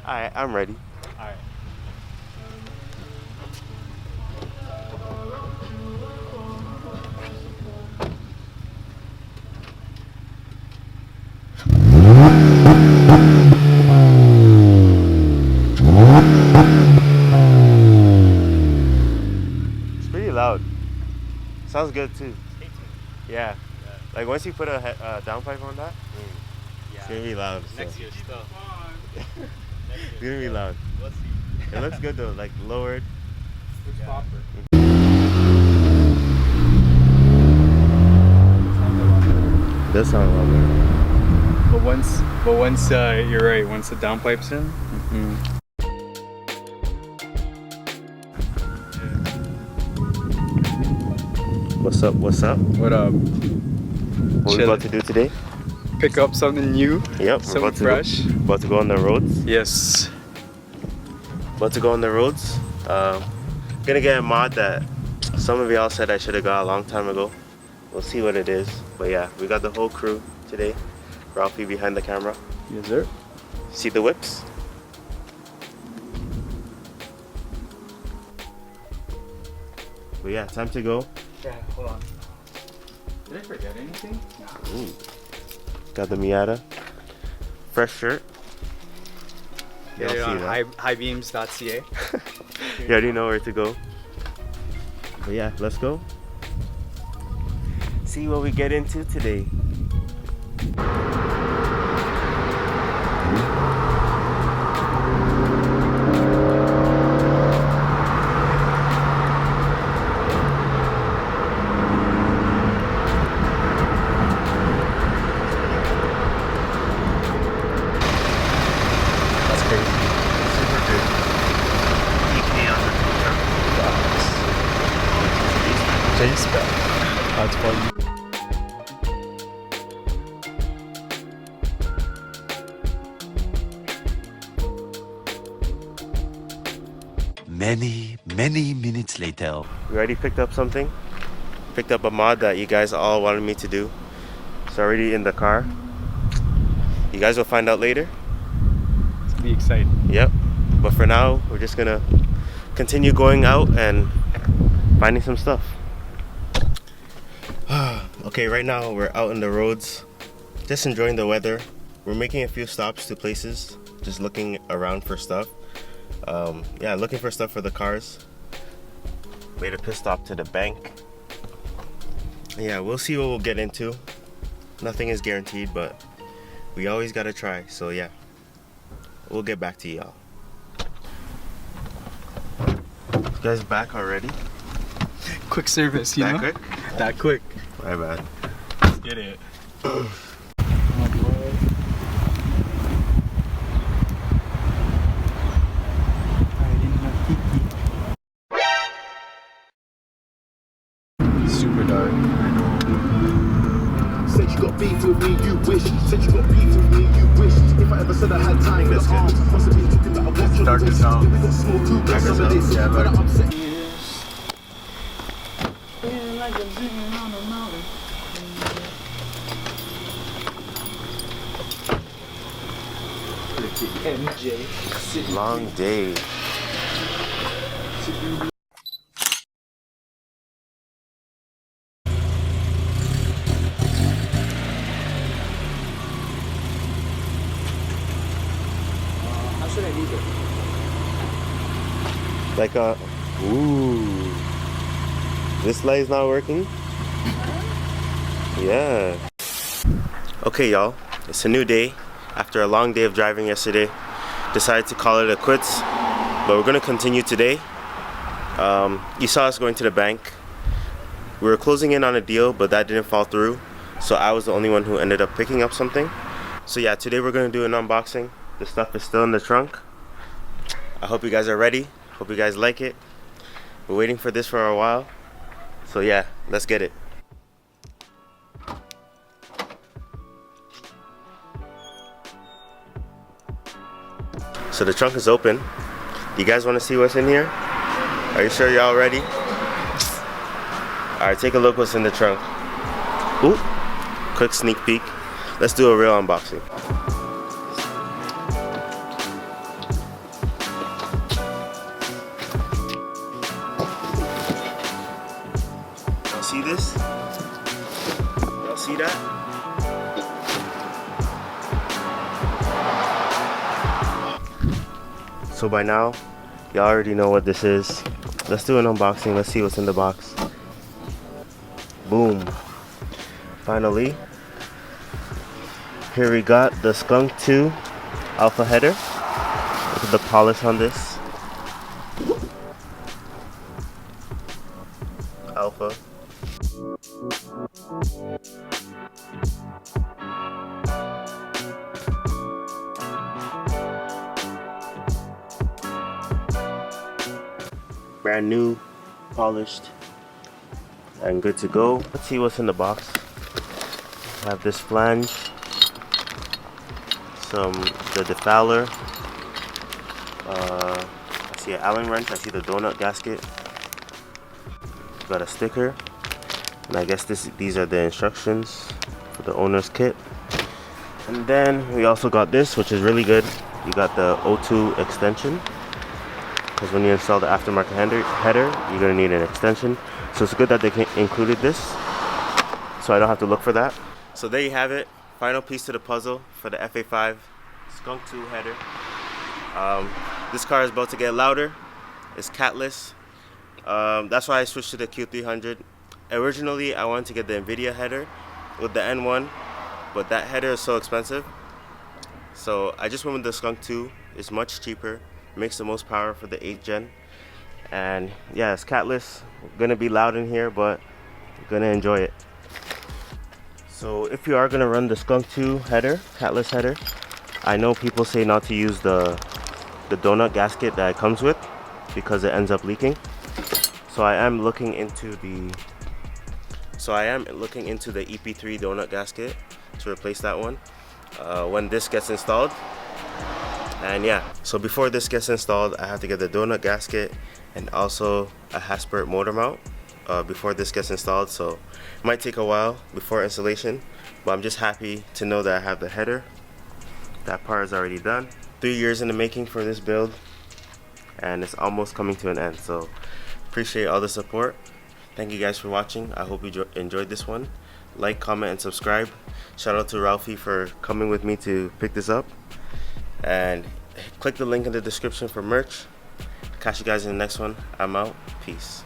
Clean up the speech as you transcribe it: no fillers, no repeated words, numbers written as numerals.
Alright, I'm ready. Alright. It's pretty loud. Sounds good too. Yeah. Like once you put a downpipe on that, it's gonna be loud. Next year still. It's gonna be loud. Let's see. It looks good though, like lowered. Looks proper. Does sound a lot better. But once you're right, once the downpipe's in. What's up? What's up? What up? What we about to do today? Pick up something new. Yep, Something fresh. About to go on the roads. Yes. About to go on the roads. Gonna get a mod that some of y'all said I should have got a long time ago. We'll see what it is. But yeah, we got the whole crew today. Ralphie behind the camera. Yes, sir. See the whips? But yeah, time to go. Yeah, hold on. Did I forget anything? No. Ooh. Got the Miata. Fresh shirt. Get it Y'all on see that? highbeams.ca. You already know where to go. But yeah, let's go. See what we get into today. That's crazy. Super good. EK on the Chase back. That's funny. Many minutes later. We already picked up something. Picked up a mod that you guys all wanted me to do. It's already in the car. You guys will find out later. It's gonna be exciting. Yep. But for now, we're just gonna continue going out and finding some stuff. Okay, right now we're out in the roads, just enjoying the weather. We're making a few stops to places, just looking around for stuff. Yeah, looking for stuff for the cars. Made a pit stop to the bank. Yeah, we'll see what we'll get into. Nothing is guaranteed, but we always gotta try. So yeah, we'll get back to y'all. You guys back already? Quick service, you That know? quick? That quick. My bad. Let's get it. Super dark. Said you got beef with me, you wish. Said you got beef with me, you wish. If I ever said I had time, That's good. must have been talking about a watch on dark the as wrist. hell. We got small crew, Dark as some of hell. this. Yeah, But dark. I'm upset. Long day. How should I leave it? Like ooh. This light is not working? Yeah. Okay, y'all. It's a new day. After a long day of driving yesterday, decided to call it a quits. But we're gonna continue today. You saw us going to the bank. We were closing in on a deal, but that didn't fall through. So I was the only one who ended up picking up something. So yeah, today we're gonna do an unboxing. The stuff is still in the trunk. I hope you guys are ready. Hope you guys like it. We're waiting for this for a while. So yeah, let's get it. So the trunk is open. You guys want to see what's in here? Are you sure y'all ready? Alright, take a look what's in the trunk. Ooh, quick sneak peek. Let's do a real unboxing. this? Y'all see that? So by now, y'all already know what this is. Let's do an unboxing. Let's see what's in the box. Boom. Finally. Here we got the Skunk 2 Alpha header. Look at the polish on this. Alpha. Brand new, polished, and good to go. Let's see what's in the box. I have this flange, the defouler. I see an Allen wrench. I see the donut gasket. Got a sticker, and I guess these are the instructions for the owner's kit. And then we also got this, which is really good. You got the O2 extension, because when you install the aftermarket header, you're gonna need an extension. So it's good that they included this, so I don't have to look for that. So there you have it, final piece to the puzzle for the FA5 Skunk 2 header. This car is about to get louder. It's catless. That's why I switched to the Q300. Originally, I wanted to get the NVIDIA header with the N1, but that header is so expensive. So I just went with the Skunk 2. It's much cheaper, makes the most power for the 8th gen. And yeah, it's catless. Gonna be loud in here, but gonna enjoy it. So if you are gonna run the Skunk 2 header, catless header, I know people say not to use the donut gasket that it comes with because it ends up leaking. So I am looking into the EP3 donut gasket to replace that one when this gets installed. And yeah, so before this gets installed, I have to get the donut gasket and also a Haspert motor mount before this gets installed. So it might take a while before installation, but I'm just happy to know that I have the header. That part is already done. 3 years in the making for this build, and it's almost coming to an end. So appreciate all the support. Thank you guys for watching. I hope you enjoyed this one. Like, comment, and subscribe. Shout out to Ralphie for coming with me to pick this up. And click the link in the description for merch. Catch you guys in the next one. I'm out. Peace.